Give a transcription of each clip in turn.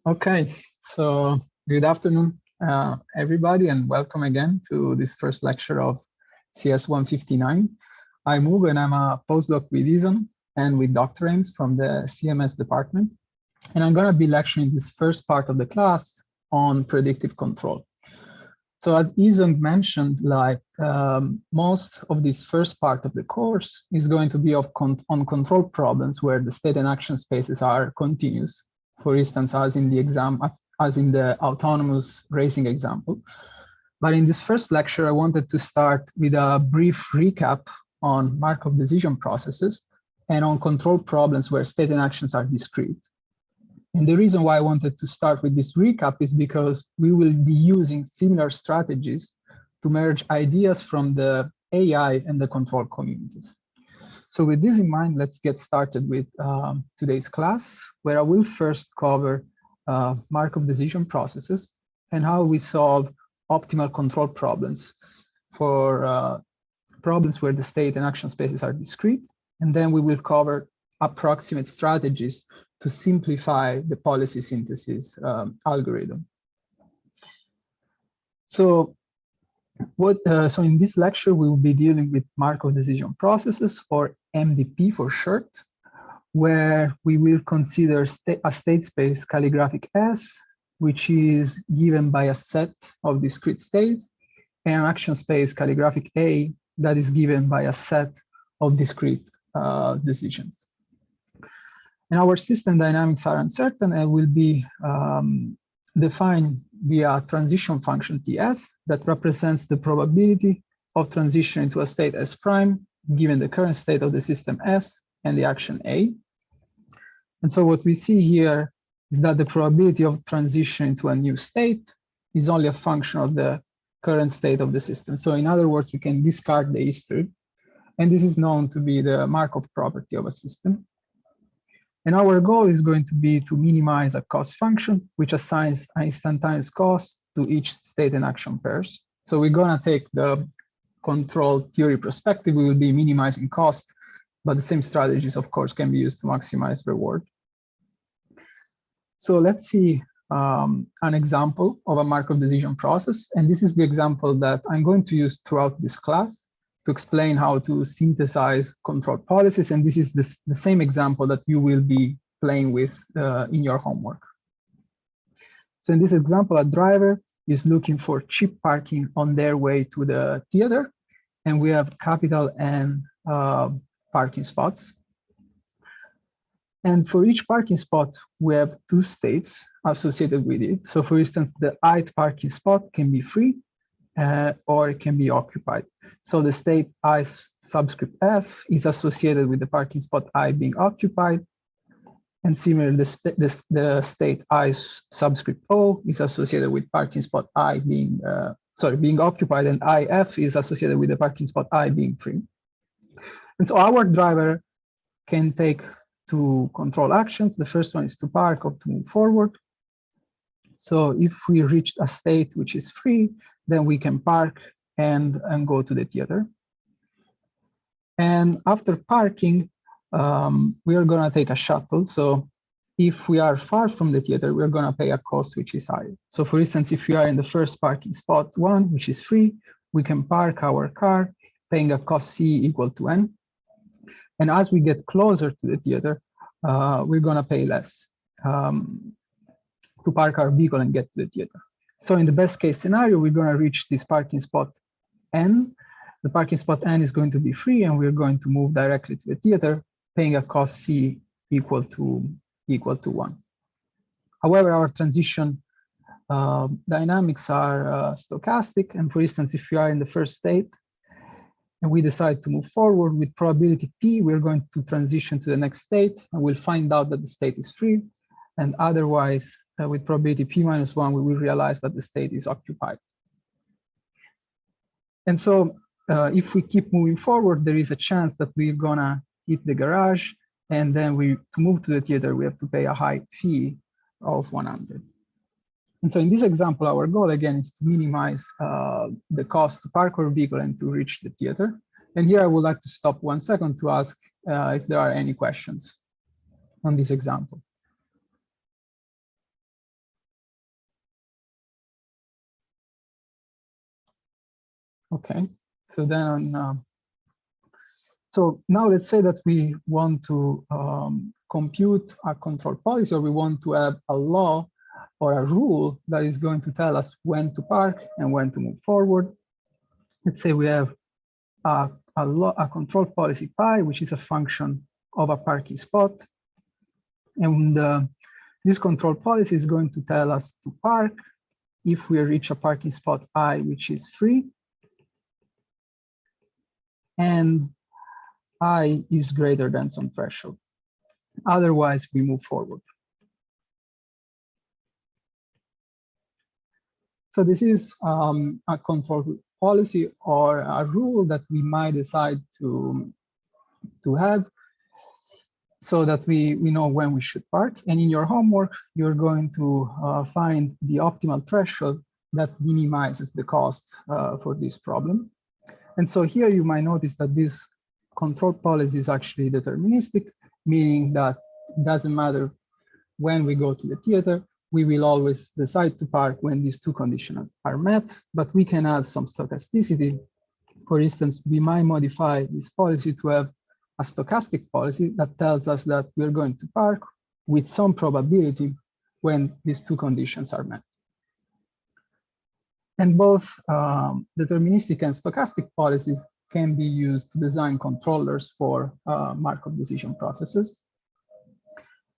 Okay, so good afternoon, everybody, and welcome again to this first lecture of CS 159. I'm Hugo, and I'm a postdoc with Ison and with Dr. Ames from the CMS department. And I'm going to be lecturing this first part of the class on predictive control. So as Ison mentioned, most of this first part of the course is going to be on control problems where the state and action spaces are continuous. For instance, as in the autonomous racing example. But in this first lecture, I wanted to start with a brief recap on Markov decision processes and on control problems where state and actions are discrete. And the reason why I wanted to start with this recap is because we will be using similar strategies to merge ideas from the AI and the control communities. So with this in mind, let's get started with today's class, where I will first cover Markov decision processes and how we solve optimal control problems for problems where the state and action spaces are discrete. And then we will cover approximate strategies to simplify the policy synthesis algorithm. So in this lecture, we will be dealing with Markov decision processes, or MDP for short, where we will consider a state space calligraphic S, which is given by a set of discrete states, and an action space calligraphic A that is given by a set of discrete decisions. And our system dynamics are uncertain and will be defined via transition function TS that represents the probability of transition into a state S prime, given the current state of the system S and the action A. And so what we see here is that the probability of transition into a new state is only a function of the current state of the system. So in other words, we can discard the history. And this is known to be the Markov property of a system. And our goal is going to be to minimize a cost function, which assigns an instantaneous cost to each state and action pairs. So we're going to take the control theory perspective. We will be minimizing cost, but the same strategies, of course, can be used to maximize reward. So let's see an example of a Markov decision process. And this is the example that I'm going to use throughout this class to explain how to synthesize control policies. And this is the same example that you will be playing with in your homework. So in this example, a driver is looking for cheap parking on their way to the theater. And we have capital N parking spots. And for each parking spot, we have two states associated with it. So for instance, the ith parking spot can be free or it can be occupied. So the state I subscript F is associated with the parking spot I being occupied. And similarly, the state I subscript O is associated with parking spot I being, being occupied, and IF is associated with the parking spot I being free. And so our driver can take two control actions. The first one is to park or to move forward. So if we reached a state which is free, then we can park and go to the theater. And after parking, we are going to take a shuttle. So if we are far from the theater, we're going to pay a cost which is higher. So for instance, if we are in the first parking spot 1, which is free, we can park our car, paying a cost C equal to N. And as we get closer to the theater, we're going to pay less to park our vehicle and get to the theater. So in the best case scenario, we're going to reach this parking spot N. The parking spot N is going to be free, and we're going to move directly to the theater, paying a cost C equal to 1. However, our transition dynamics are stochastic. And for instance, if we are in the first state and we decide to move forward with probability P, we're going to transition to the next state, and we'll find out that the state is free. And otherwise, with probability P-1, we will realize that the state is occupied. And so if we keep moving forward, there is a chance that we're gonna hit the garage, and then to move to the theater, we have to pay a high fee of 100. And so in this example, our goal again is to minimize the cost to park our vehicle and to reach the theater. And here I would like to stop 1 second to ask if there are any questions on this example. Okay, so then, so now let's say that we want to compute a control policy, or we want to have a law or a rule that is going to tell us when to park and when to move forward. Let's say we have a control policy pi, which is a function of a parking spot. And this control policy is going to tell us to park if we reach a parking spot I, which is free, and I is greater than some threshold. Otherwise, we move forward. So this is a control policy or a rule that we might decide to have so that we know when we should park. And in your homework, you're going to find the optimal threshold that minimizes the cost for this problem. And so here you might notice that this control policy is actually deterministic, meaning that it doesn't matter when we go to the theater, we will always decide to park when these two conditions are met, but we can add some stochasticity. For instance, we might modify this policy to have a stochastic policy that tells us that we're going to park with some probability when these two conditions are met. And both deterministic and stochastic policies can be used to design controllers for Markov decision processes.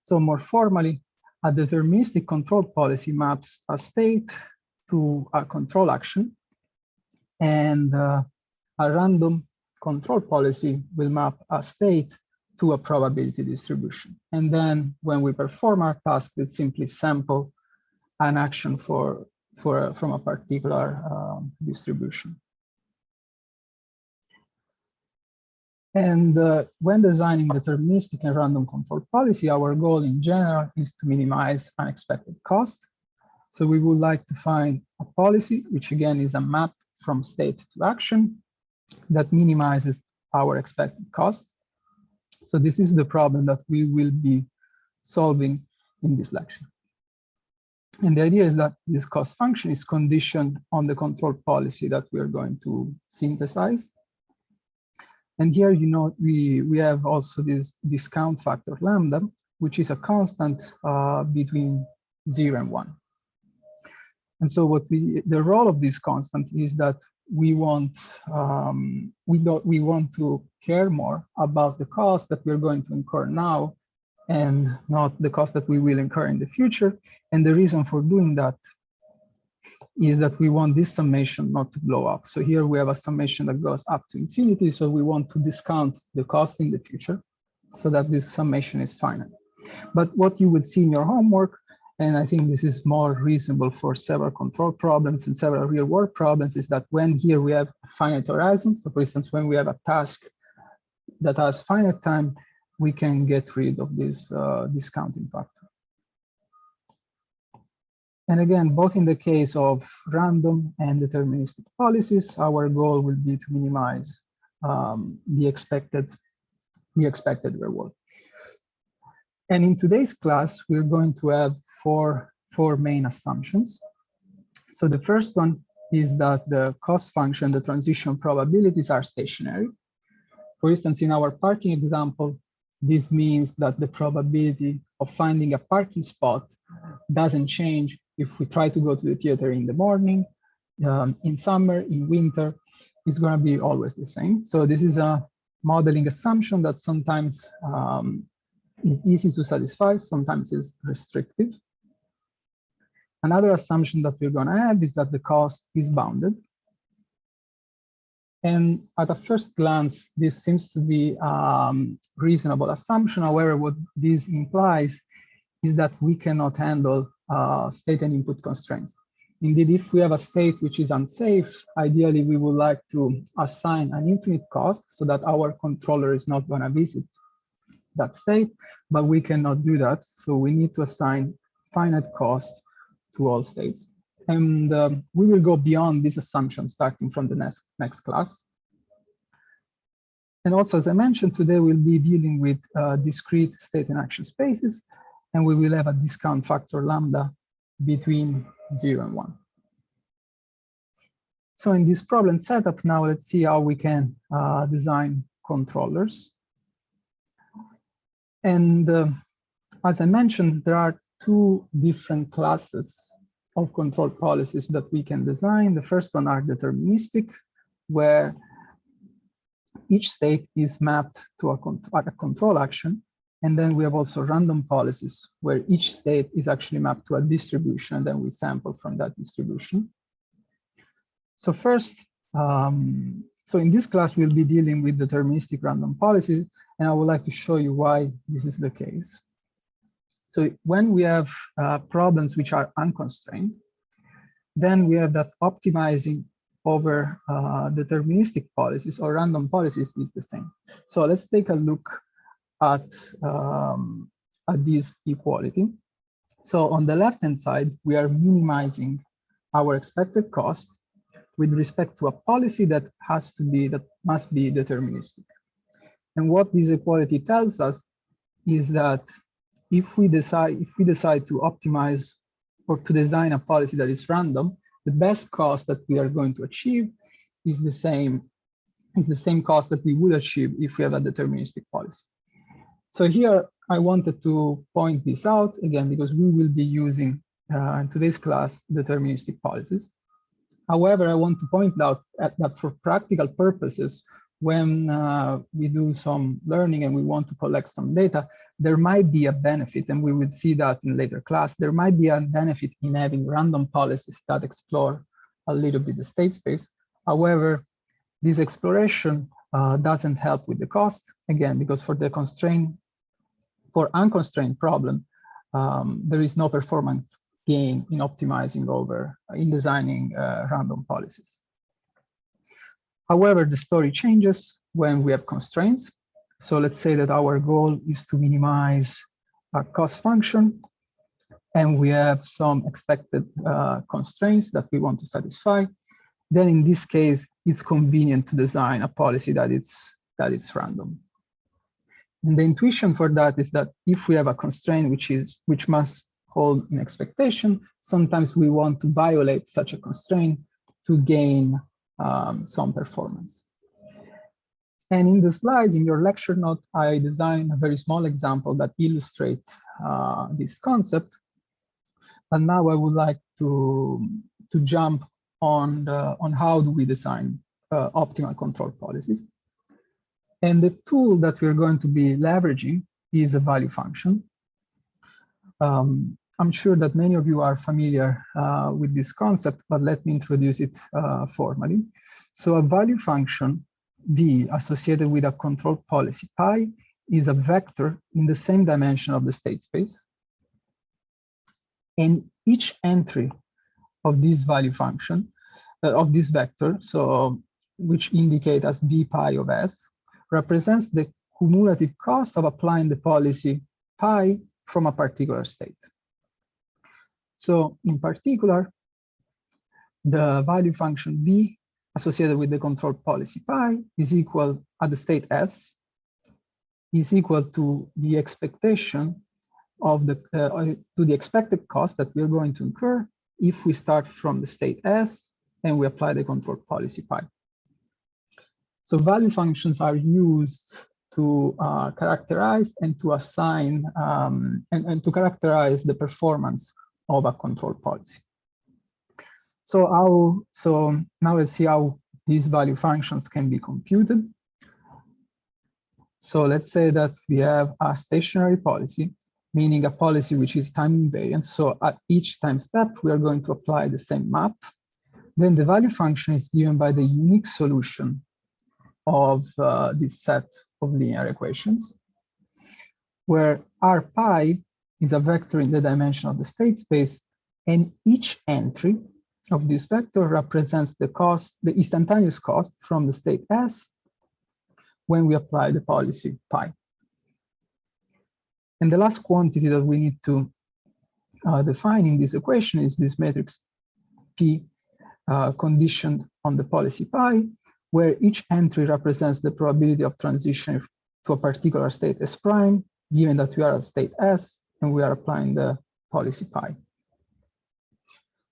So more formally, a deterministic control policy maps a state to a control action, and a random control policy will map a state to a probability distribution. And then when we perform our task, we'll simply sample an action from a particular distribution. And when designing deterministic and random control policy, our goal in general is to minimize unexpected cost. So we would like to find a policy, which again is a map from state to action, that minimizes our expected cost. So this is the problem that we will be solving in this lecture. And the idea is that this cost function is conditioned on the control policy that we are going to synthesize. And here, you know, we have also this discount factor lambda, which is a constant between 0 and 1. And so the role of this constant is that we want to care more about the cost that we're going to incur now and not the cost that we will incur in the future. And the reason for doing that is that we want this summation not to blow up. So here we have a summation that goes up to infinity. So we want to discount the cost in the future so that this summation is finite. But what you will see in your homework, and I think this is more reasonable for several control problems and several real world problems, is that when here we have finite horizons, so for instance, when we have a task that has finite time, we can get rid of this discounting factor. And again, both in the case of random and deterministic policies, our goal will be to minimize the expected reward. And in today's class, we're going to have four main assumptions. So the first one is that the cost function, the transition probabilities are stationary. For instance, in our parking example, this means that the probability of finding a parking spot doesn't change if we try to go to the theater in the morning, in summer, in winter, it's going to be always the same. So this is a modeling assumption that sometimes is easy to satisfy, sometimes is restrictive. Another assumption that we're going to have is that the cost is bounded. And at a first glance, this seems to be a reasonable assumption. However, what this implies is that we cannot handle state and input constraints. Indeed, if we have a state which is unsafe, ideally we would like to assign an infinite cost so that our controller is not going to visit that state, but we cannot do that. So we need to assign finite cost to all states. And we will go beyond this assumption starting from the next class. And also, as I mentioned, today we'll be dealing with discrete state and action spaces, and we will have a discount factor lambda between 0 and 1. So in this problem setup, now let's see how we can design controllers. And as I mentioned, there are two different classes of control policies that we can design. The first one are deterministic, where each state is mapped to a control action. And then we have also random policies, where each state is actually mapped to a distribution, and then we sample from that distribution. So first, so in this class, we'll be dealing with deterministic random policies, and I would like to show you why this is the case. So when we have problems which are unconstrained, then we have that optimizing over deterministic policies or random policies is the same. So let's take a look at this equality. So on the left-hand side, we are minimizing our expected cost with respect to a policy that must be deterministic. And what this equality tells us is that if we decide to optimize or to design a policy that is random, the best cost that we are going to achieve is the same cost that we would achieve if we have a deterministic policy. So here I wanted to point this out again because we will be using in today's class deterministic policies. However, I want to point out that for practical purposes, when we do some learning and we want to collect some data, there might be a benefit, and we will see that in later class, there might be a benefit in having random policies that explore a little bit the state space. However, this exploration doesn't help with the cost, again, because for unconstrained problem, there is no performance gain in optimizing in designing random policies. However, the story changes when we have constraints. So let's say that our goal is to minimize a cost function, and we have some expected constraints that we want to satisfy. Then in this case, it's convenient to design a policy that it's random. And the intuition for that is that if we have a constraint which must hold an expectation, sometimes we want to violate such a constraint to gain some performance. And in the slides, in your lecture note, I designed a very small example that illustrates this concept. And now I would like to jump on how do we design optimal control policies. And the tool that we're going to be leveraging is a value function. I'm sure that many of you are familiar with this concept, but let me introduce it formally. So a value function V associated with a control policy pi is a vector in the same dimension of the state space. And each entry of this value function, of this vector, so which indicate as V pi of S, represents the cumulative cost of applying the policy pi from a particular state. So in particular, the value function V associated with the control policy pi is equal at the state S is equal to the expectation of to the expected cost that we're going to incur if we start from the state S and we apply the control policy pi. So value functions are used to characterize and to assign and to characterize the performance of a control policy. So now let's see how these value functions can be computed. So let's say that we have a stationary policy, meaning a policy which is time invariant. So at each time step, we are going to apply the same map. Then the value function is given by the unique solution of this set of linear equations, where R pi is a vector in the dimension of the state space, and each entry of this vector represents the cost, the instantaneous cost from the state S when we apply the policy pi. And the last quantity that we need to define in this equation is this matrix P conditioned on the policy pi, where each entry represents the probability of transition to a particular state S prime, given that we are at state S and we are applying the policy pi.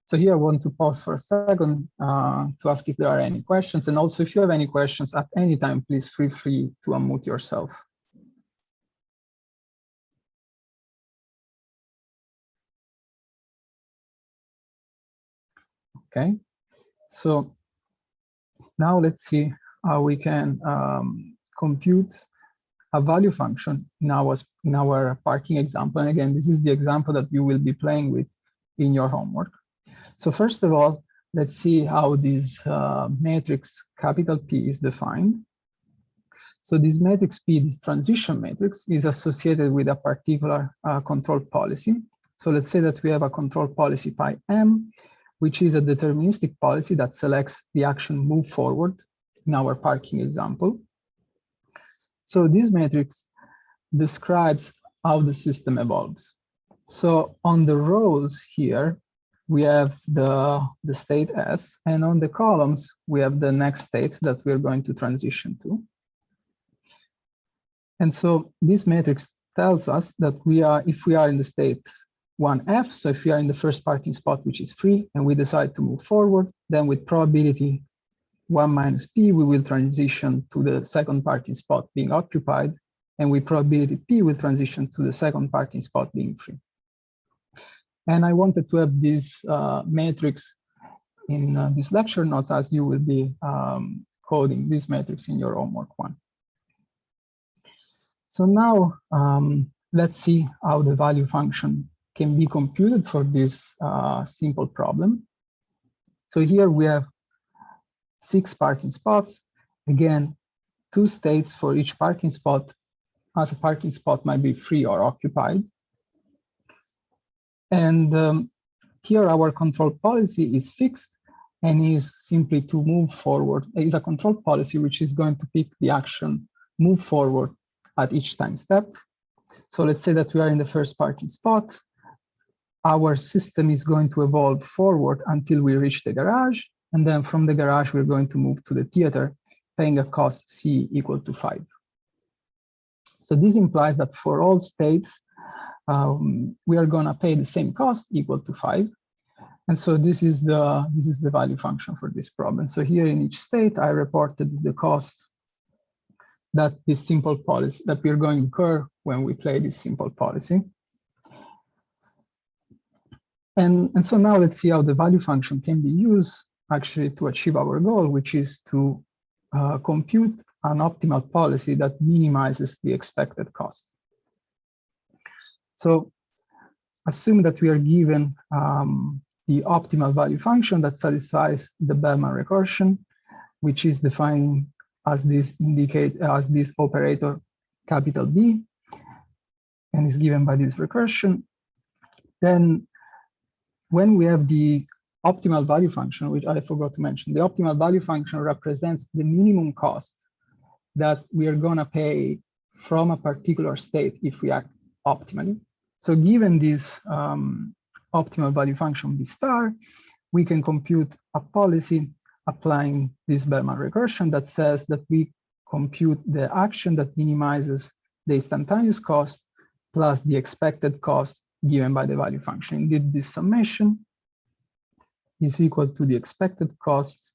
So here I want to pause for a second to ask if there are any questions. And also if you have any questions at any time, please feel free to unmute yourself. Okay, so now let's see how we can compute a value function in our parking example. And again, this is the example that you will be playing with in your homework. So first of all, let's see how this matrix capital P is defined. So this matrix P, this transition matrix, is associated with a particular control policy. So let's say that we have a control policy pi m, which is a deterministic policy that selects the action move forward in our parking example. So this matrix describes how the system evolves. So on the rows here, we have the state S, and on the columns, we have the next state that we're going to transition to. And so this matrix tells us that if we are in the state 1F, so if we are in the first parking spot, which is free, and we decide to move forward, then with probability 1 minus P, we will transition to the second parking spot being occupied, and with probability P, will transition to the second parking spot being free. And I wanted to have this matrix in this lecture notes, as you will be coding this matrix in your homework 1. So now let's see how the value function can be computed for this simple problem. So here we have 6 parking spots. Again, 2 states for each parking spot, as a parking spot might be free or occupied. And here our control policy is fixed and is simply to move forward. It is a control policy which is going to pick the action move forward at each time step. So let's say that we are in the first parking spot. Our system is going to evolve forward until we reach the garage. And then from the garage, we're going to move to the theater, paying a cost C equal to 5. So this implies that for all states, we are going to pay the same cost equal to 5. And so this is the value function for this problem. So here in each state, I reported the cost that this simple policy that we're going to incur when we play this simple policy. And so now let's see how the value function can be used actually to achieve our goal, which is to compute an optimal policy that minimizes the expected cost. So assume that we are given the optimal value function that satisfies the Bellman recursion, which is defined as this operator capital B, and is given by this recursion. Then when we have the optimal value function, which I forgot to mention, the optimal value function represents the minimum cost that we are going to pay from a particular state if we act optimally. So given this optimal value function B star, we can compute a policy applying this Bellman recursion that says that we compute the action that minimizes the instantaneous cost plus the expected cost given by the value function. Indeed, this summation is equal to the expected cost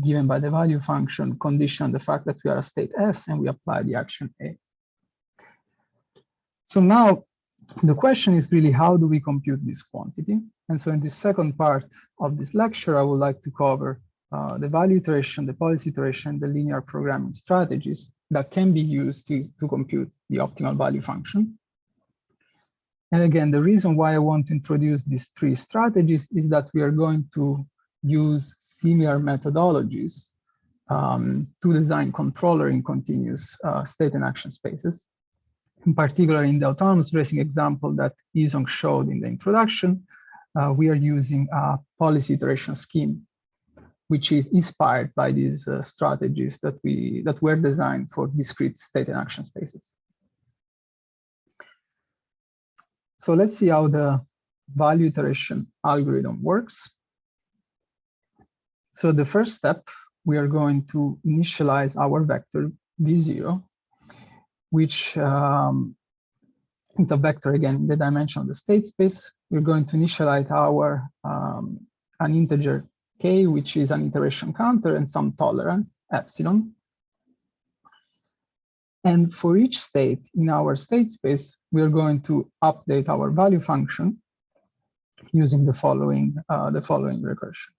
given by the value function condition on the fact that we are a state S and we apply the action A. So now the question is really, how do we compute this quantity? And so in the second part of this lecture, I would like to cover the value iteration, the policy iteration, the linear programming strategies that can be used to compute the optimal value function. And again, the reason why I want to introduce these 3 strategies is that we are going to use similar methodologies to design controller in continuous state and action spaces. In particular, in the autonomous racing example that Isong showed in the introduction, we are using a policy iteration scheme, which is inspired by these strategies that were designed for discrete state and action spaces. So let's see how the value iteration algorithm works. So the first step, we are going to initialize our vector V0, which It's a vector again in the dimension of the state space. We're going to initialize our an integer k, which is an iteration counter, and some tolerance epsilon. And for each state in our state space, we're going to update our value function using the following recursion.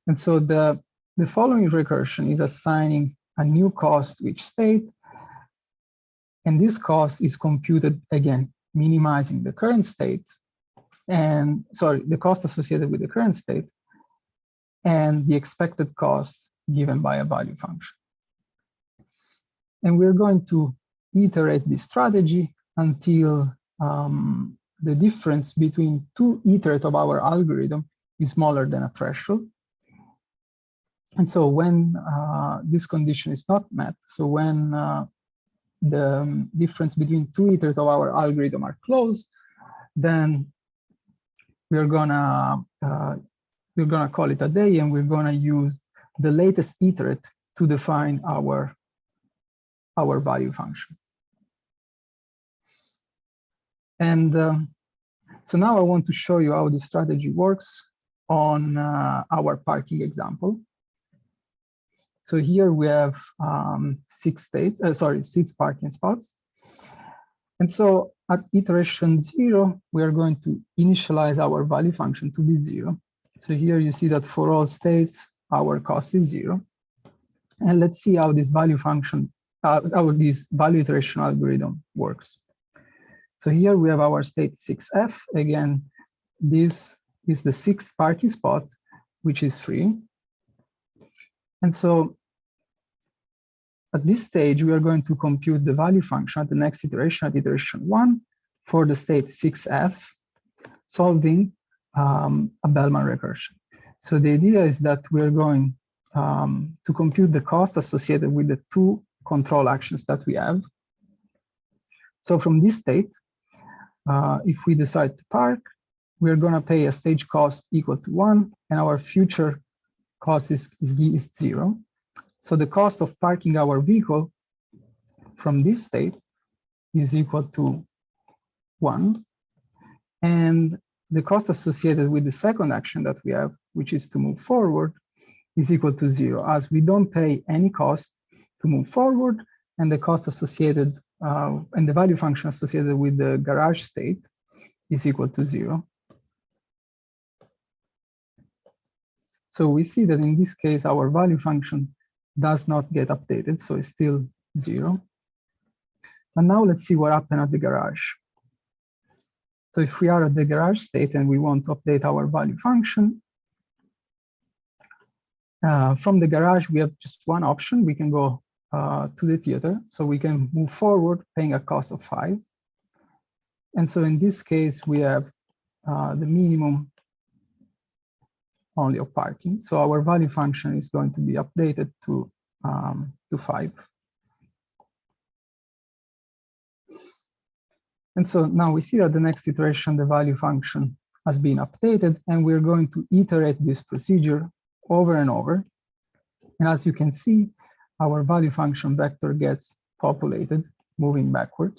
And so the following recursion is assigning a new cost to each state. And this cost is computed, again, minimizing the current state, and the cost associated with the current state and the expected cost given by a value function. And we're going to iterate this strategy until the difference between two iterates of our algorithm is smaller than a threshold. And so when this condition is not met, so when the difference between two iterates of our algorithm are close, then we're gonna call it a day, and we're gonna use the latest iterate to define our value function. And so now I want to show you how this strategy works on our parking example. So here we have 6 parking spots. And so at iteration 0, we are going to initialize our value function to be 0. So here you see that for all states, our cost is 0. And let's see how this value function, how this value iteration algorithm works. So here we have our state 6f. Again, this is the 6th parking spot, which is free. And so at this stage, we are going to compute the value function at the next iteration, at iteration 1, for the state 6f, solving a Bellman recursion. So the idea is that we're going to compute the cost associated with the two control actions that we have. So from this state, if we decide to park, we're going to pay a stage cost equal to 1, and our future cost is 0. So the cost of parking our vehicle from this state is equal to 1. And the cost associated with the second action that we have, which is to move forward, is equal to 0, as we don't pay any cost to move forward, and the cost associated and the value function associated with the garage state is equal to 0. So we see that in this case, our value function does not get updated, so it's still 0. And now let's see what happened at the garage. So if we are at the garage state and we want to update our value function, from the garage, we have just one option. We can go to the theater, so we can move forward paying a cost of 5. And so in this case, we have the minimum only of parking. So our value function is going to be updated to 5. And so now we see that the next iteration, the value function has been updated, and we're going to iterate this procedure over and over. And as you can see, our value function vector gets populated, moving backward,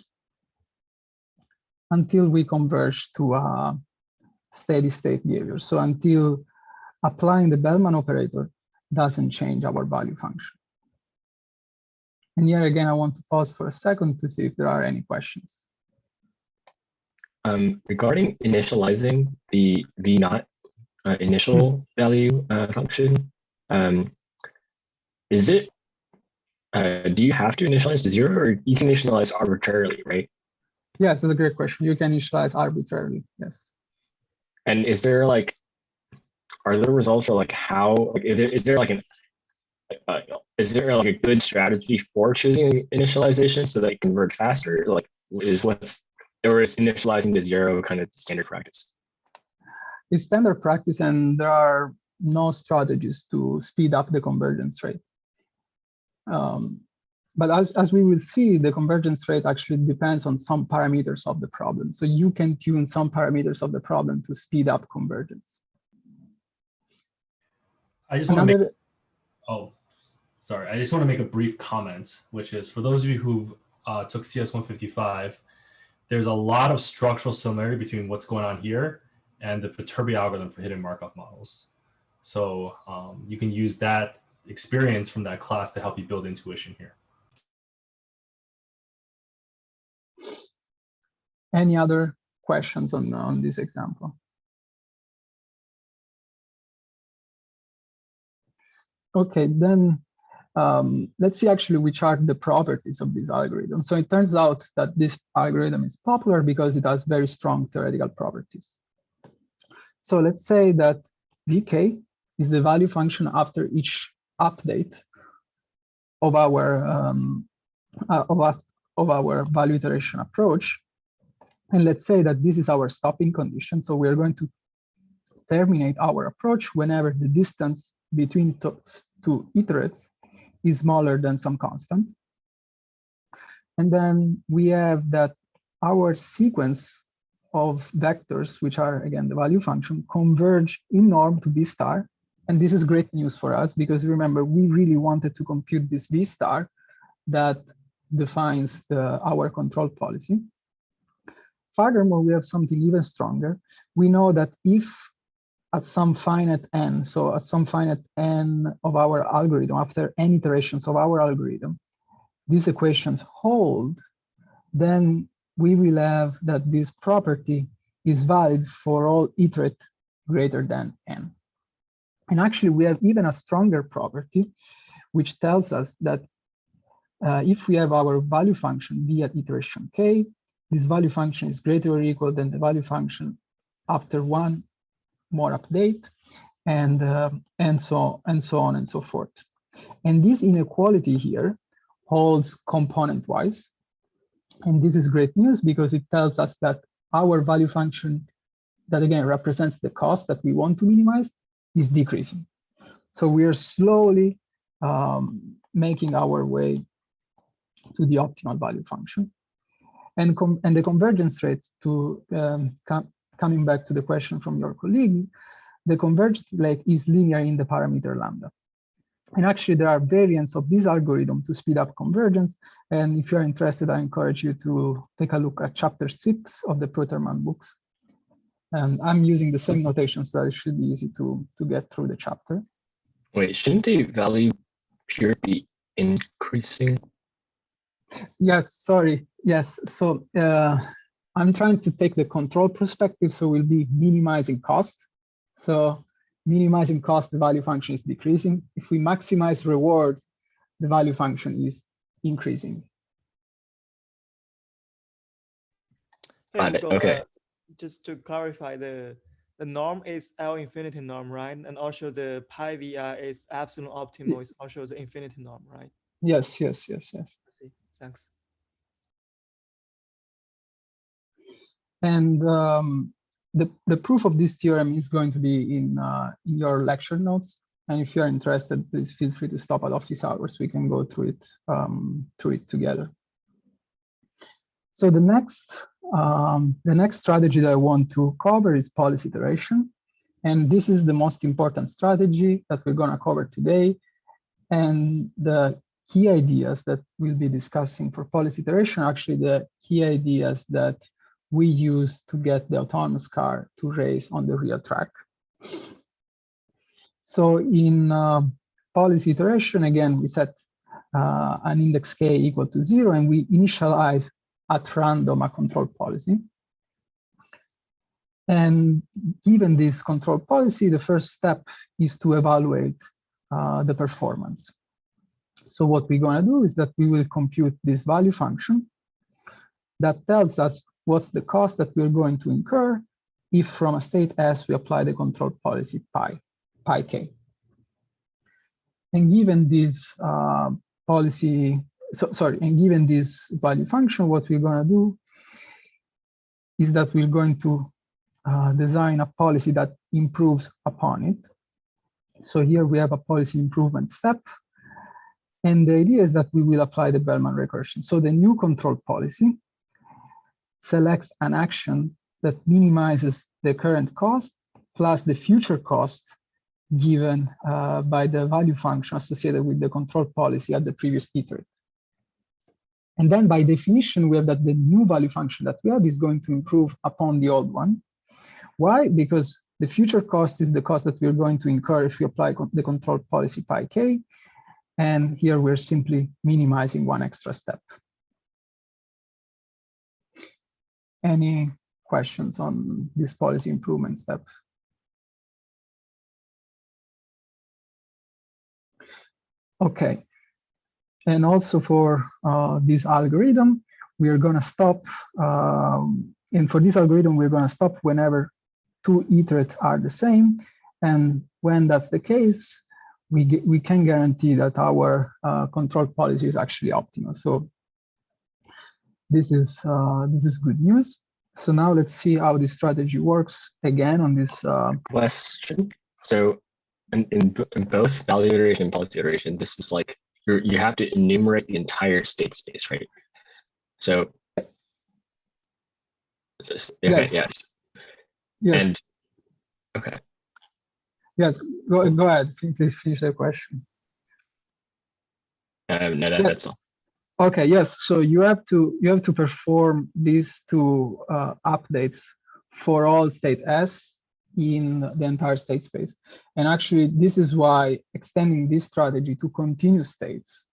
until we converge to a steady state behavior. So until applying the Bellman operator doesn't change our value function. And here again, I want to pause for a second to see if there are any questions. Regarding initializing the v0 initial value function, is it, do you have to initialize to 0, or you can initialize arbitrarily, right? Yes, that's a great question. You can initialize arbitrarily, yes. And is there like, are there results for like how, like, is there like a good strategy for choosing initialization so that you converge faster? Like, or is initializing to 0 kind of standard practice? It's standard practice, and there are no strategies to speed up the convergence rate. But as we will see, the convergence rate actually depends on some parameters of the problem. So you can tune some parameters of the problem to speed up convergence. I just want to make, I just want to make a brief comment, which is for those of you who took CS 155, there's a lot of structural similarity between what's going on here and the Viterbi algorithm for hidden Markov models. So you can use that experience from that class to help you build intuition here. Any other questions on this example? Okay, then let's see actually which are the properties of this algorithm. So it turns out that this algorithm is popular because it has very strong theoretical properties. So let's say that vk is the value function after each update of our value iteration approach. And let's say that this is our stopping condition. So we're going to terminate our approach whenever the distance between two iterates is smaller than some constant. And then we have that our sequence of vectors, which are again the value function, converge in norm to V star. And this is great news for us because remember, we really wanted to compute this V star that defines our control policy. Furthermore, we have something even stronger. We know that if at some finite n, so at some finite n of our algorithm, after n iterations of our algorithm, these equations hold, then we will have that this property is valid for all iterate greater than n. And actually, we have even a stronger property, which tells us that if we have our value function v at iteration k, this value function is greater or equal than the value function after one more update, and so on and so forth. And this inequality here holds component-wise. And this is great news because it tells us that our value function that again represents the cost that we want to minimize is decreasing. So we are slowly making our way to the optimal value function. And the convergence rates, to coming back to the question from your colleague, the convergence rate is linear in the parameter lambda. And actually, there are variants of this algorithm to speed up convergence. And if you're interested, I encourage you to take a look at chapter 6 of the Peterman books. And I'm using the same notation, so it should be easy to get through the chapter. Wait, shouldn't the value here be increasing? Yes, sorry. Yes, so I'm trying to take the control perspective, so we'll be minimizing cost. So minimizing cost, the value function is decreasing. If we maximize reward, the value function is increasing. Got it. Okay. Just to clarify, the norm is L infinity norm, right? And also the pi VR is absolute optimal is also the infinity norm, right? Yes. I see. Thanks. And the proof of this theorem is going to be in your lecture notes. And if you're interested, please feel free to stop at office hours. We can go through it together. So the next strategy that I want to cover is policy iteration. And this is the most important strategy that we're going to cover today. And the key ideas that we'll be discussing for policy iteration are actually the key ideas that we use to get the autonomous car to race on the real track. So in policy iteration, again, we set an index k equal to 0, and we initialize at random a control policy. And given this control policy, the first step is to evaluate the performance. So what we're going to do is that we will compute this value function that tells us what's the cost that we're going to incur if from a state S we apply the control policy pi k. And given this given this value function, what we're going to do is that we're going to design a policy that improves upon it. So here we have a policy improvement step. And the idea is that we will apply the Bellman recursion. So the new control policy selects an action that minimizes the current cost plus the future cost given by the value function associated with the control policy at the previous iterate. And then by definition, we have that the new value function that we have is going to improve upon the old one. Why? Because the future cost is the cost that we're going to incur if we apply the control policy pi k. And here we're simply minimizing one extra step. Any questions on this policy improvement step? Okay. And also for this algorithm, we are going to stop. And for this algorithm, we're going to stop whenever two iterates are the same. And when that's the case, we can guarantee that our control policy is actually optimal. So this is good news. So now let's see how this strategy works again on this question. So in both value iteration and policy iteration, this is like you have to enumerate the entire state space, right? So okay, yes. And okay. Yes, go ahead. Please finish the question. No, that's all. Okay, yes. So you have to perform these two updates for all state S in the entire state space. And actually, this is why extending this strategy to continuous states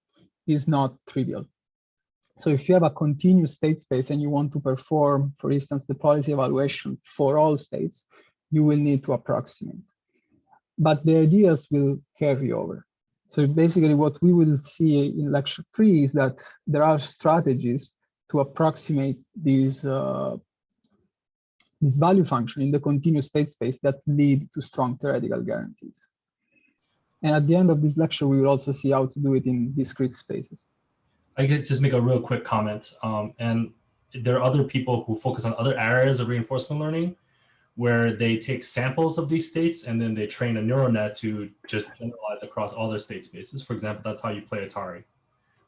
is not trivial. So if you have a continuous state space and you want to perform, for instance, the policy evaluation for all states, you will need to approximate. But the ideas will carry over. So basically what we will see in lecture 3 is that there are strategies to approximate these this value function in the continuous state space that lead to strong theoretical guarantees. And at the end of this lecture, we will also see how to do it in discrete spaces. I could just make a real quick comment. And there are other people who focus on other areas of reinforcement learning where they take samples of these states and then they train a neural net to just generalize across all their state spaces. For example, that's how you play Atari.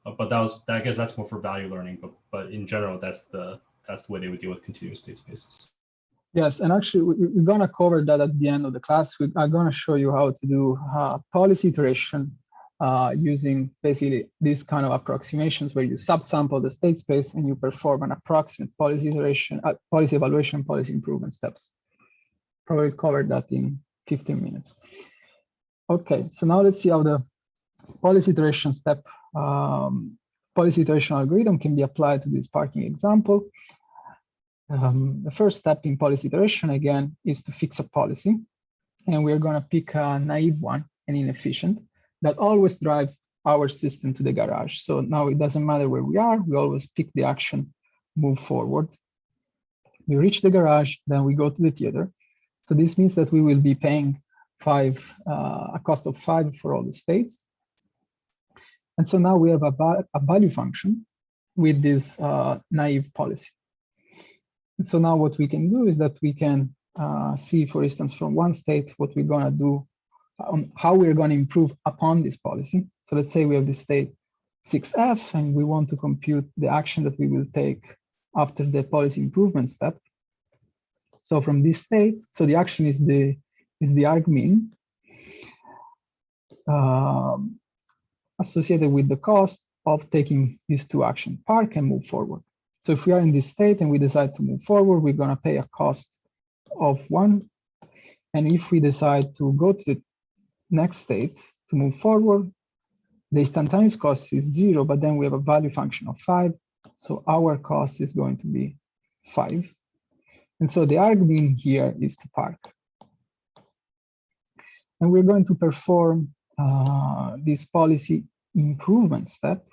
But I guess that's more for value learning. But in general, that's the way they would deal with continuous state spaces. Yes, and actually we're gonna cover that at the end of the class. I'm gonna show you how to do policy iteration using basically these kind of approximations where you subsample the state space and you perform an approximate policy iteration, policy evaluation, policy improvement steps. Probably cover that in 15 minutes. Okay, so now let's see how the policy iteration step, policy iteration algorithm can be applied to this parking example. The first step in policy iteration, again, is to fix a policy. And we're going to pick a naive one and inefficient that always drives our system to the garage. So now it doesn't matter where we are. We always pick the action, move forward. We reach the garage, then we go to the theater. So this means that we will be paying a cost of 5 for all the states. And so now we have a value function with this naive policy. And so now what we can do is that we can see, for instance, from one state, what we're going to do, how we're going to improve upon this policy. So let's say we have the state 6F, and we want to compute the action that we will take after the policy improvement step. So from this state, so the action is the argmin associated with the cost of taking these two actions, park and move forward. So if we are in this state and we decide to move forward, we're going to pay a cost of 1. And if we decide to go to the next state to move forward, the instantaneous cost is 0, but then we have a value function of 5. So our cost is going to be 5. And so the argmin here is to park. And we're going to perform this policy improvement step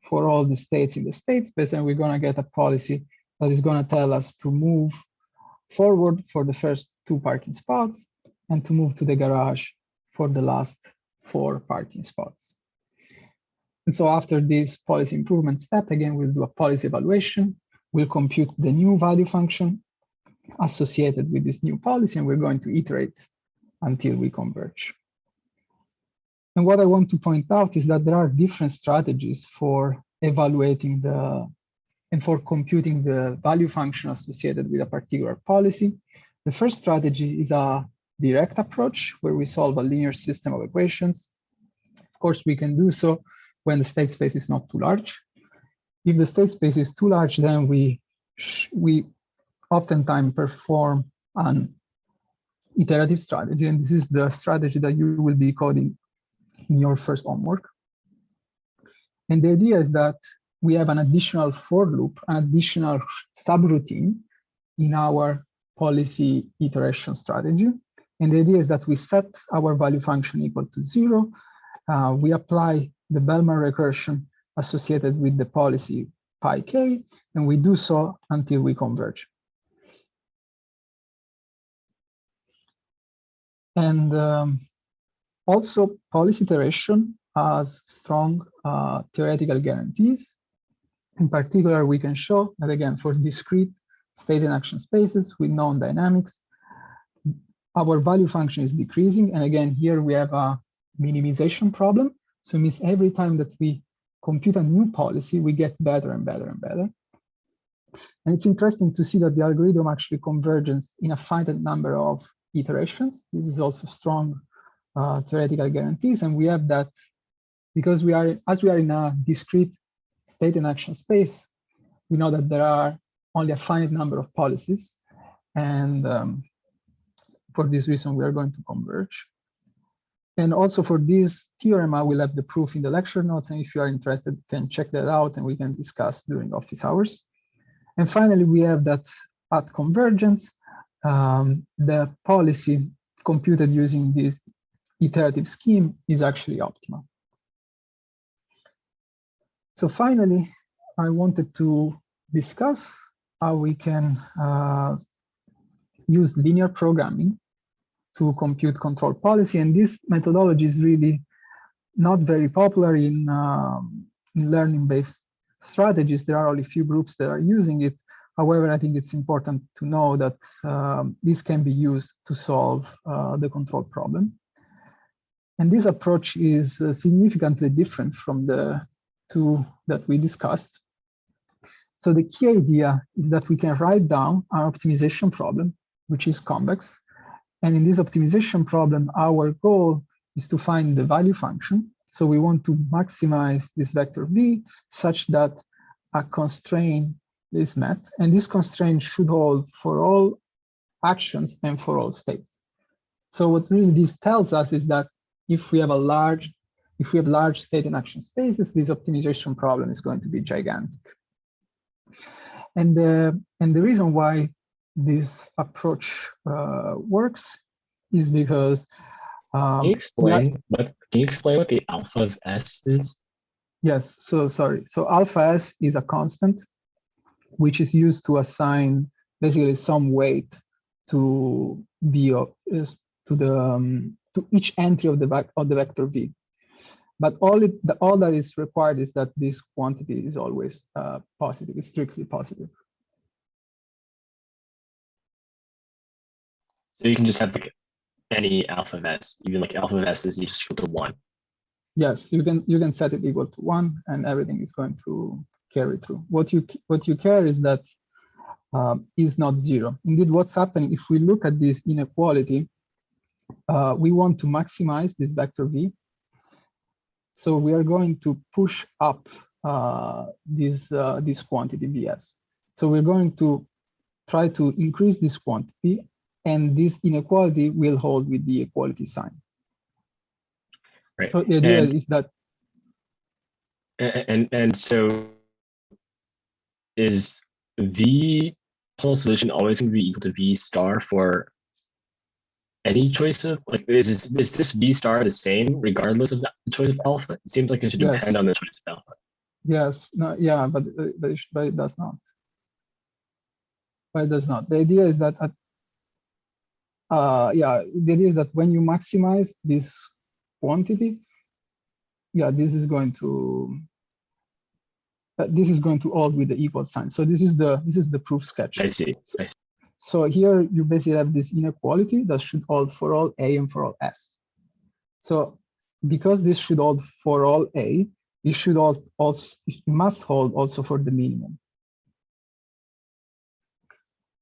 for all the states in the state space, and we're going to get a policy that is going to tell us to move forward for the first 2 parking spots and to move to the garage for the last 4 parking spots. And so after this policy improvement step, again, we'll do a policy evaluation. We'll compute the new value function associated with this new policy, and we're going to iterate until we converge. And what I want to point out is that there are different strategies for evaluating and for computing the value function associated with a particular policy. The first strategy is a direct approach where we solve a linear system of equations. Of course, we can do so when the state space is not too large. if the state space is too large, then we oftentimes perform an iterative strategy, and this is the strategy that you will be coding in your first homework. And the idea is that we have an additional for loop, an additional subroutine in our policy iteration strategy. And the idea is that we set our value function equal to 0. We apply the Bellman recursion associated with the policy pi k, and we do so until we converge. And also, policy iteration has strong theoretical guarantees. In particular, we can show that, again, for discrete state and action spaces with known dynamics, our value function is decreasing. And again, here we have a minimization problem. So it means every time that we compute a new policy, we get better and better and better. And it's interesting to see that the algorithm actually converges in a finite number of iterations. This is also strong theoretical guarantees. And we have that because as we are in a discrete state and action space, we know that there are only a finite number of policies. And for this reason, we are going to converge. And also for this theorem, I will have the proof in the lecture notes. And if you are interested, you can check that out and we can discuss during office hours. And finally, we have that at convergence, the policy computed using this iterative scheme is actually optimal. So finally, I wanted to discuss how we can use linear programming to compute control policy. And this methodology is really not very popular in learning-based strategies. There are only a few groups that are using it. However, I think it's important to know that this can be used to solve the control problem. And this approach is significantly different from the two that we discussed. So the key idea is that we can write down an optimization problem, which is convex. And in this optimization problem, our goal is to find the value function. So we want to maximize this vector v such that a constraint is met. And this constraint should hold for all actions and for all states. So what really this tells us is that if we have large state and action spaces, this optimization problem is going to be gigantic. And the reason why this approach works is because can you explain what the alpha of S is? Yes, so sorry. So alpha S is a constant which is used to assign basically some weight to the to each entry of the vector v. But all that is required is that this quantity is always positive, it's strictly positive. So you can just have like any alpha of S, even like alpha of S is just equal to 1. Yes, you can set it equal to 1, and everything is going to carry through. What you care is that is not 0. Indeed, what's happening if we look at this inequality? We want to maximize this vector v. So we are going to push up this quantity vs. So we're going to try to increase this quantity, and this inequality will hold with the equality sign. Right. So the idea is that. And so is v solution always going to be equal to v star for any choice of, like, is this v star the same regardless of the choice of alpha? It seems like it should depend on the choice of alpha. Yes, no, yeah, but it does not. But it does not. The idea is that the idea is that when you maximize this quantity, this is going to hold with the equal sign. So this is the proof sketch. I see. So here you basically have this inequality that should hold for all A and for all S. So because this should hold for all A, it must hold also for the minimum.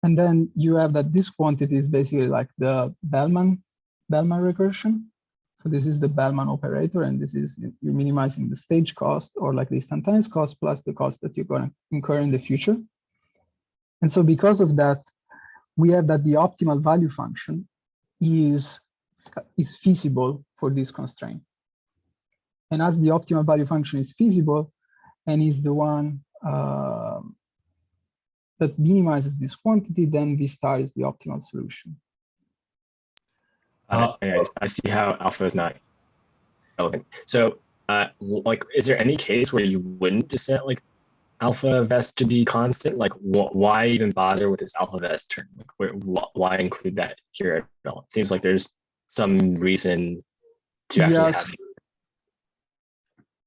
And then you have that this quantity is basically like the Bellman recursion. So this is the Bellman operator, and this is you're minimizing the stage cost, or like the instantaneous cost plus the cost that you're going to incur in the future. And so because of that, we have that the optimal value function is feasible for this constraint. And as the optimal value function is feasible and is the one that minimizes this quantity, then V star is the optimal solution. Anyways, I see how alpha is not relevant. So, like, is there any case where you wouldn't just set like alpha of S to be constant? Like, why even bother with this alpha of S term? Like, why include that here at all? It seems like there's some reason to actually have.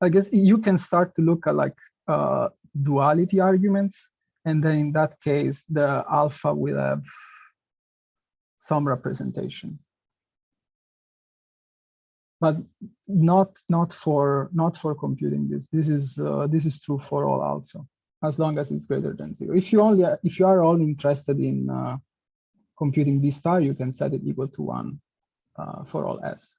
I guess you can start to look at like duality arguments, and then in that case, the alpha will have some representation, but not for computing this. This is true for all alpha, as long as it's greater than 0. If you are only interested in computing V star, you can set it equal to 1 for all S.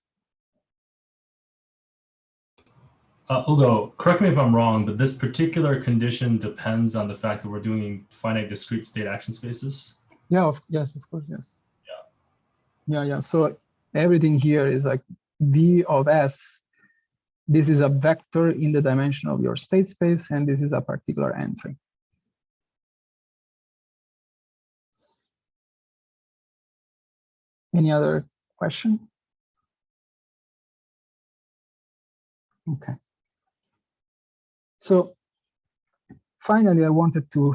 Ugo, correct me if I'm wrong, but this particular condition depends on the fact that we're doing finite discrete state action spaces. Yeah, yes, of course, yes. Yeah. So everything here is like V of S. This is a vector in the dimension of your state space, and this is a particular entry. Any other question? Okay. So finally, I wanted to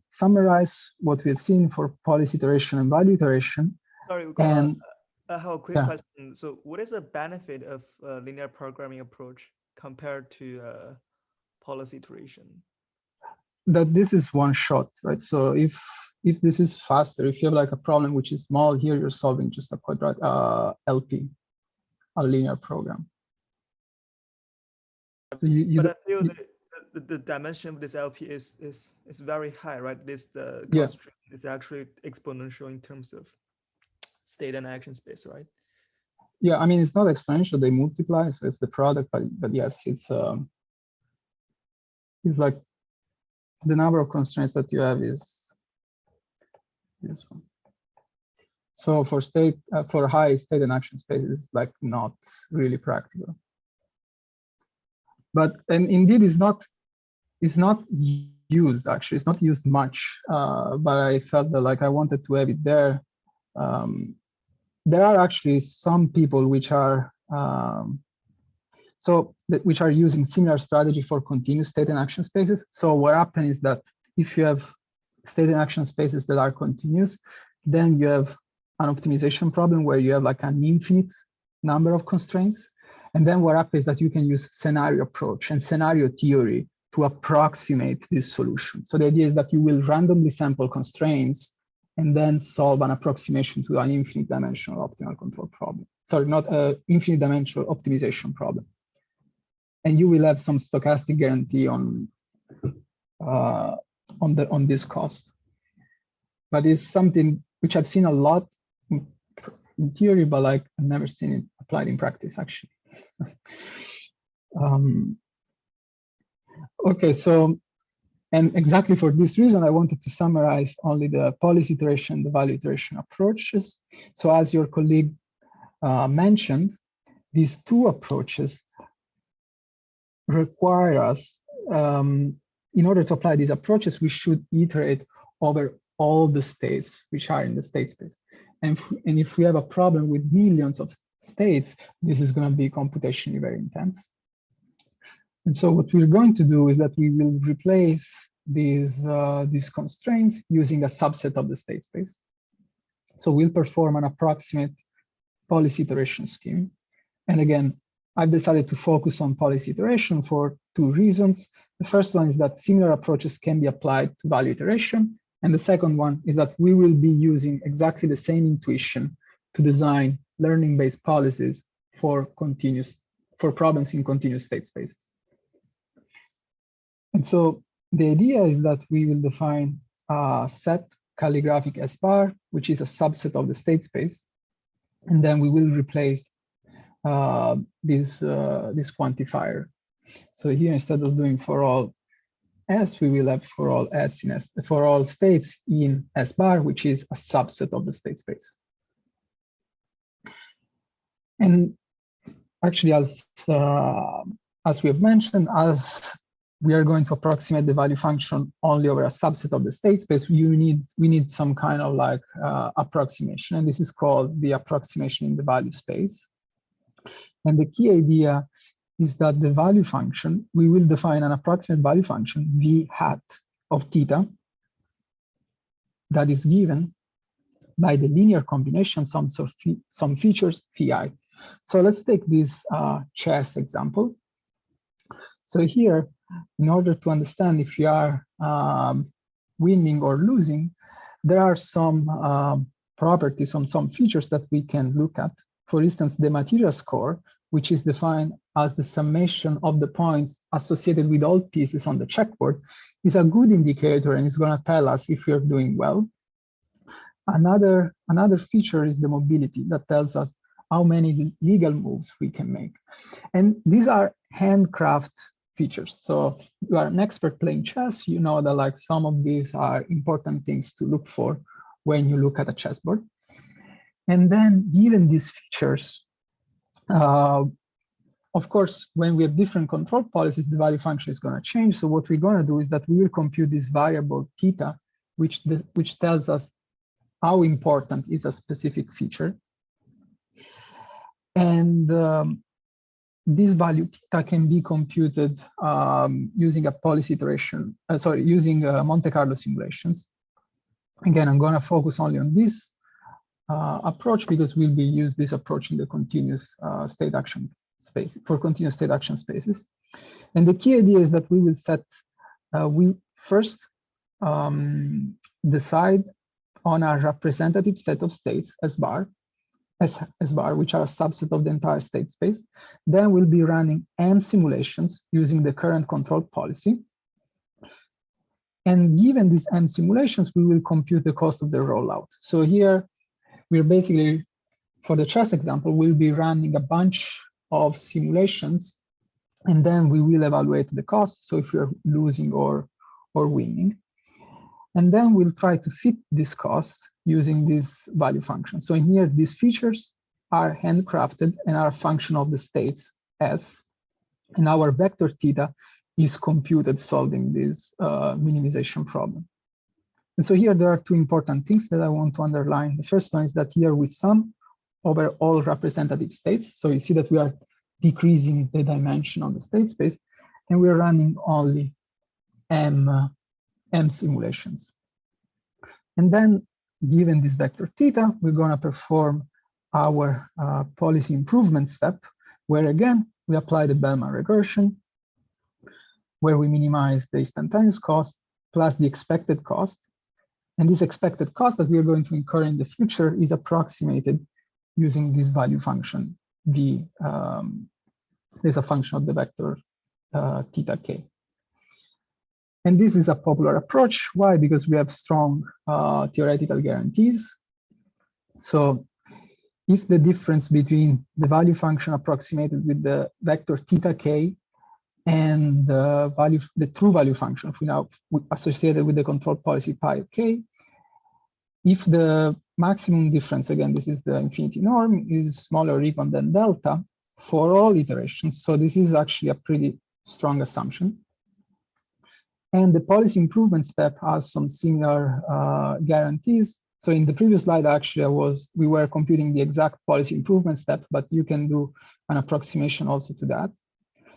summarize what we had seen for policy iteration and value iteration. Sorry, I have a quick question. So what is the benefit of linear programming approach compared to policy iteration? That this is one shot, right? So if this is faster, if you have like a problem which is small, here you're solving just a quadratic LP, a linear program. So but I feel the dimension of this LP is very high, right? The constraint is actually exponential in terms of state and action space, right? Yeah, I mean, it's not exponential, they multiply, so it's the product, but yes, it's like the number of constraints that you have is this one. So for high state and action space, it's like not really practical. And indeed it's not used, actually. It's not used much, but I felt that like I wanted to have it there. There are actually some people which are which are using similar strategy for continuous state and action spaces. So what happens is that if you have state and action spaces that are continuous, then you have an optimization problem where you have like an infinite number of constraints. And then what happens is that you can use scenario approach and scenario theory to approximate this solution. So the idea is that you will randomly sample constraints and then solve an approximation to an infinite dimensional optimal control problem. Sorry, not an infinite dimensional optimization problem. And you will have some stochastic guarantee on this cost. But it's something which I've seen a lot in theory, but like I've never seen it applied in practice, actually. Okay, so, and exactly for this reason, I wanted to summarize only the policy iteration, the value iteration approaches. So as your colleague mentioned, these two approaches require us, in order to apply these approaches, we should iterate over all the states which are in the state space. And if we have a problem with millions of states, this is going to be computationally very intense. And so what we're going to do is that we will replace these constraints using a subset of the state space. So we'll perform an approximate policy iteration scheme. And again, I've decided to focus on policy iteration for two reasons. The first one is that similar approaches can be applied to value iteration. And the second one is that we will be using exactly the same intuition to design learning-based policies for problems in continuous state spaces. And so the idea is that we will define a set calligraphic S bar, which is a subset of the state space. And then we will replace this quantifier. So here, instead of doing for all S, we will have for all S in S, for all states in S bar, which is a subset of the state space. And actually, as we have mentioned, as we are going to approximate the value function only over a subset of the state space, we need some kind of like approximation, and this is called the approximation in the value space. And the key idea is that the value function, we will define an approximate value function, v hat of theta, that is given by the linear combination some features phi. So let's take this chess example. So here, in order to understand if you are winning or losing, there are some properties, some features that we can look at. For instance, the material score, which is defined as the summation of the points associated with all pieces on the checkerboard, is a good indicator and is going to tell us if you're doing well. Another feature is the mobility that tells us how many legal moves we can make. And these are handcraft features. So you are an expert playing chess, you know that like some of these are important things to look for when you look at a chessboard. And then given these features, of course, when we have different control policies, the value function is going to change. So what we're going to do is that we will compute this variable theta, which tells us how important is a specific feature. And this value theta can be computed using a policy iteration, using Monte Carlo simulations. Again, I'm going to focus only on this approach because we'll be use this approach in the continuous state action space for continuous state action spaces. And the key idea is that we will set, we first decide on a representative set of states S bar, which are a subset of the entire state space. Then we'll be running n simulations using the current control policy. And given these n simulations, we will compute the cost of the rollout. So here, we're basically, for the chess example, we'll be running a bunch of simulations, and then we will evaluate the cost. So if you're losing or winning. And then we'll try to fit this cost using this value function. So in here, these features are handcrafted and are a function of the states S. And our vector theta is computed solving this minimization problem. And so here there are two important things that I want to underline. The first one is that here we sum over all representative states. So you see that we are decreasing the dimension of the state space, and we're running only M simulations. And then given this vector theta, we're going to perform our policy improvement step, where again, we apply the Bellman regression, where we minimize the instantaneous cost plus the expected cost. And this expected cost that we are going to incur in the future is approximated using this value function, v. There's a function of the vector theta k. And this is a popular approach. Why? Because we have strong theoretical guarantees. So if the difference between the value function approximated with the vector theta k and the true value function associated with the control policy pi k, if the maximum difference, again, this is the infinity norm, is smaller or equal than delta for all iterations. So this is actually a pretty strong assumption. And the policy improvement step has some similar guarantees. So in the previous slide, actually, we were computing the exact policy improvement step, but you can do an approximation also to that.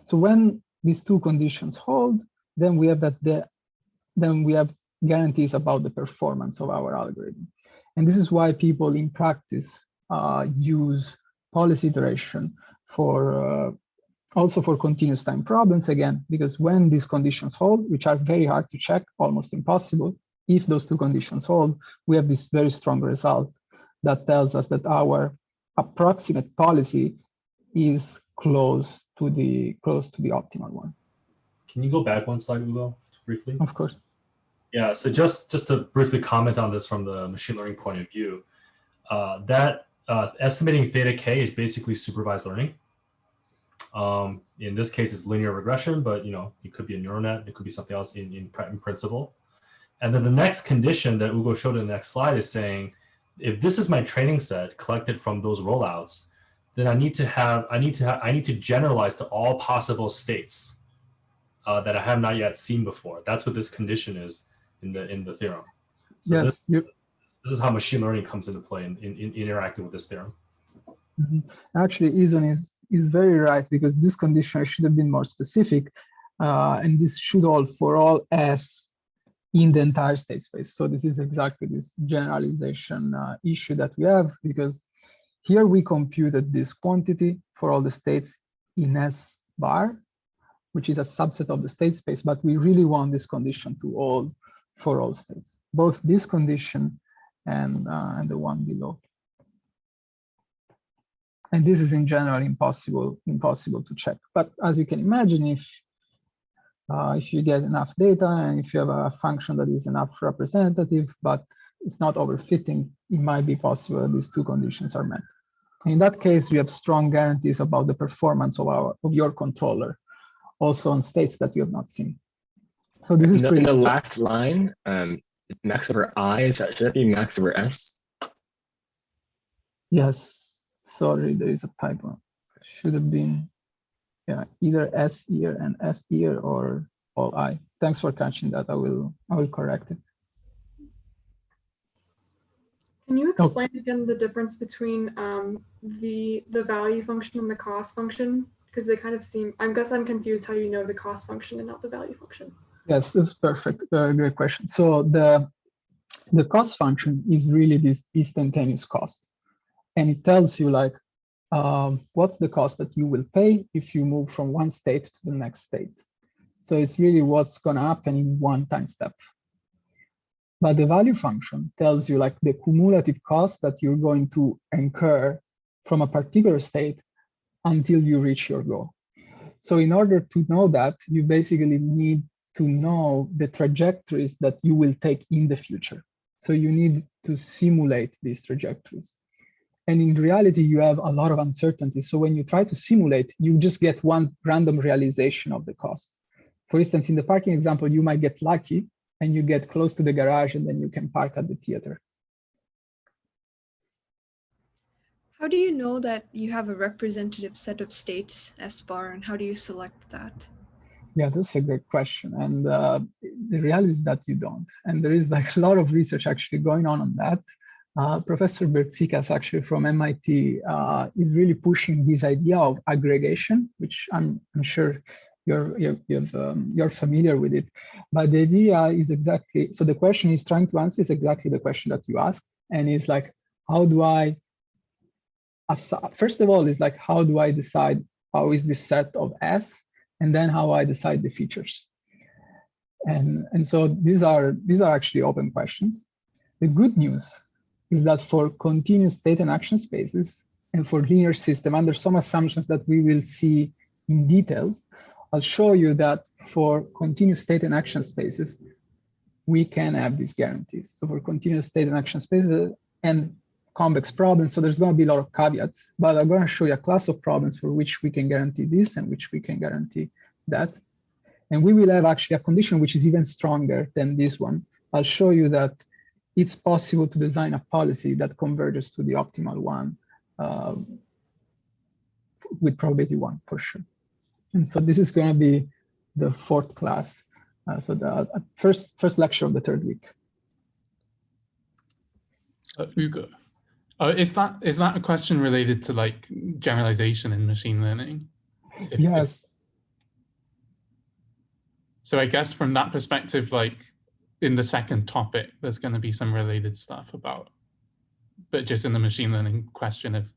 So when these two conditions hold, then we have guarantees about the performance of our algorithm. And this is why people in practice use policy iteration for also for continuous time problems, again, because when these conditions hold, which are very hard to check, almost impossible, if those two conditions hold, we have this very strong result that tells us that our approximate policy is close to the optimal one. Can you go back one slide, Ugo, briefly? Of course. Yeah, so just to briefly comment on this from the machine learning point of view, that estimating theta k is basically supervised learning. In this case, it's linear regression, but it could be a neural net, it could be something else in principle. And then the next condition that Ugo showed in the next slide is saying, if this is my training set collected from those rollouts, then I need to generalize to all possible states that I have not yet seen before. That's what this condition is in the theorem. So yes, this is how machine learning comes into play in interacting with this theorem. Actually, Izon is very right, because this condition should have been more specific, and this should hold for all S in the entire state space. So this is exactly this generalization issue that we have, because here we computed this quantity for all the states in S bar, which is a subset of the state space, but we really want this condition to hold for all states, both this condition and the one below. And this is in general impossible to check. But as you can imagine, if you get enough data and if you have a function that is enough representative, but it's not overfitting, it might be possible that these two conditions are met. In that case, we have strong guarantees about the performance of your controller, also on states that you have not seen. So this is pretty. In the last line, max over I, should that be max over S? Yes. Sorry, there is a typo. Should have been, yeah, either S here and S here, or all I. Thanks for catching that. I will correct it. Can you explain again the difference between the value function and the cost function? Because they kind of seem, I guess I'm confused how you know the cost function and not the value function. Yes, this is perfect. Great question. So the cost function is really this instantaneous cost. And it tells you like, what's the cost that you will pay if you move from one state to the next state. So it's really what's going to happen in one time step. But the value function tells you like the cumulative cost that you're going to incur from a particular state until you reach your goal. So in order to know that, you basically need to know the trajectories that you will take in the future. So you need to simulate these trajectories. And in reality, you have a lot of uncertainty. So when you try to simulate, you just get one random realization of the cost. For instance, in the parking example, you might get lucky and you get close to the garage and then you can park at the theater. How do you know that you have a representative set of states, S-bar, and how do you select that? Yeah, that's a great question. And the reality is that you don't. And there is like a lot of research actually going on that. Professor Bertsikas, actually from MIT, is really pushing this idea of aggregation, which I'm sure you're familiar with it. But the idea is exactly, so the question he's trying to answer is exactly the question that you asked. And it's like, how do I, first of all, it's like, how do I decide how is this set of S? And then how I decide the features. And so these are actually open questions. The good news is that for continuous state and action spaces and for linear system, under some assumptions that we will see in details, I'll show you that for continuous state and action spaces, we can have these guarantees. So for continuous state and action spaces and convex problems, so there's going to be a lot of caveats, but I'm going to show you a class of problems for which we can guarantee this and which we can guarantee that. And we will have actually a condition which is even stronger than this one. I'll show you that it's possible to design a policy that converges to the optimal one with probability 1 for sure. And so this is going to be the 4th class. So the first lecture of the 3rd week. Ugo, is that a question related to like generalization in machine learning? Yes. So I guess from that perspective, like in the second topic, there's going to be some related stuff about, but just in the machine learning question of,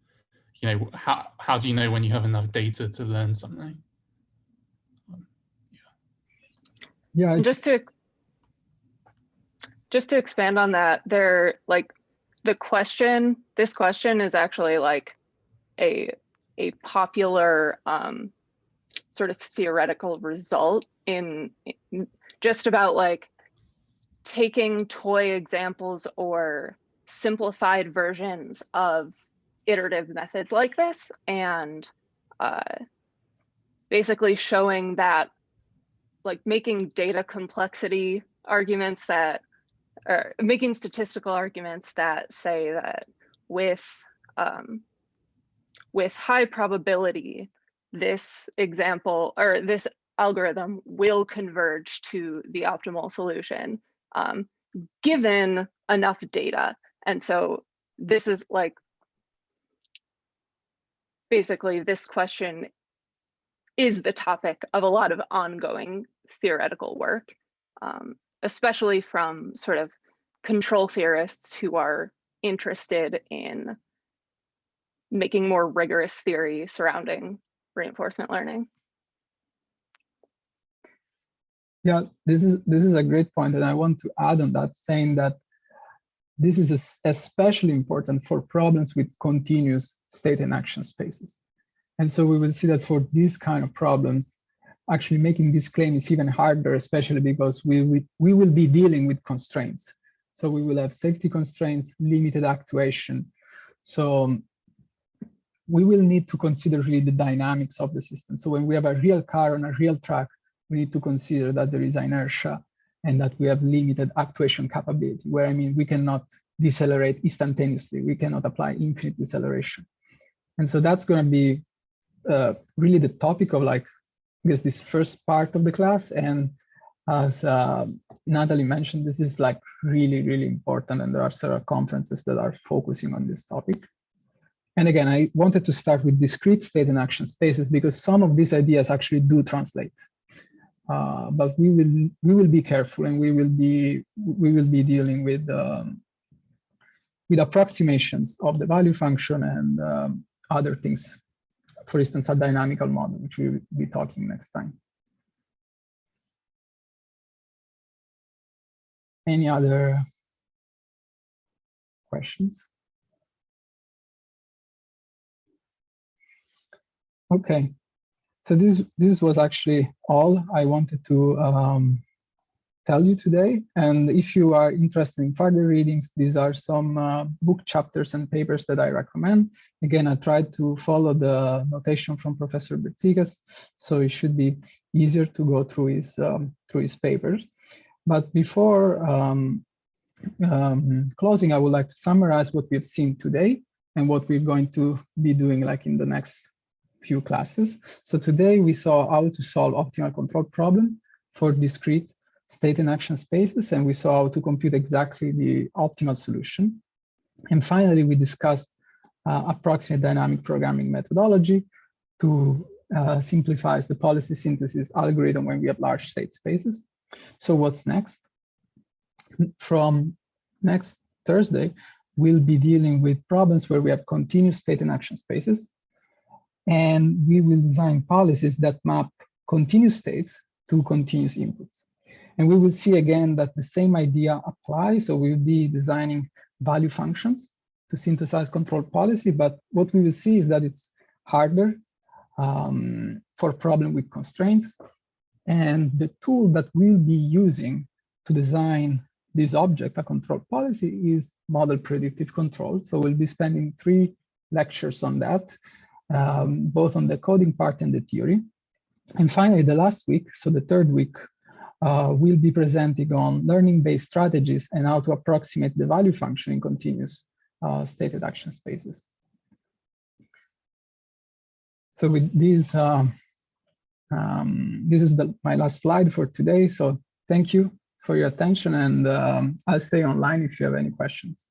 you know, how do you know when you have enough data to learn something? Yeah. Just to expand on that, this question is actually like a popular sort of theoretical result in just about like taking toy examples or simplified versions of iterative methods like this, and basically showing that, like, making data complexity arguments that, or making statistical arguments that say that with high probability, this example or this algorithm will converge to the optimal solution, given enough data. And so this is like, basically this question is the topic of a lot of ongoing theoretical work, especially from sort of control theorists who are interested in making more rigorous theory surrounding reinforcement learning. Yeah, this is a great point, and I want to add on that, saying that this is especially important for problems with continuous state and action spaces. And so we will see that for these kind of problems, actually making this claim is even harder, especially because we will be dealing with constraints. So we will have safety constraints, limited actuation. So we will need to consider really the dynamics of the system. So when we have a real car on a real track, we need to consider that there is inertia and that we have limited actuation capability, where, I mean, we cannot decelerate instantaneously. We cannot apply infinite deceleration. And so that's going to be really the topic of, like, I guess, this first part of the class. And as Natalie mentioned, this is like really, really important. And there are several conferences that are focusing on this topic. And again, I wanted to start with discrete state and action spaces because some of these ideas actually do translate. But we will be careful, and we will be dealing with approximations of the value function and other things. For instance, a dynamical model, which we will be talking next time. Any other questions? Okay, so this was actually all I wanted to tell you today. And if you are interested in further readings, these are some book chapters and papers that I recommend. Again, I tried to follow the notation from Professor Bertsikas, so it should be easier to go through his papers. But before closing, I would like to summarize what we've seen today and what we're going to be doing, like, in the next few classes. So today we saw how to solve optimal control problem for discrete state and action spaces, and we saw how to compute exactly the optimal solution. And finally, we discussed approximate dynamic programming methodology to simplify the policy synthesis algorithm when we have large state spaces. So what's next? From next Thursday, we'll be dealing with problems where we have continuous state and action spaces, and we will design policies that map continuous states to continuous inputs. And we will see again that the same idea applies. So we'll be designing value functions to synthesize control policy, but what we will see is that it's harder for a problem with constraints. And the tool that we'll be using to design this object, a control policy, is model predictive control. So we'll be spending 3 lectures on that, both on the coding part and the theory. And finally, the last week, so the 3rd week, we'll be presenting on learning-based strategies and how to approximate the value function in continuous stated action spaces. So with this, this is my last slide for today. So thank you for your attention, and I'll stay online if you have any questions.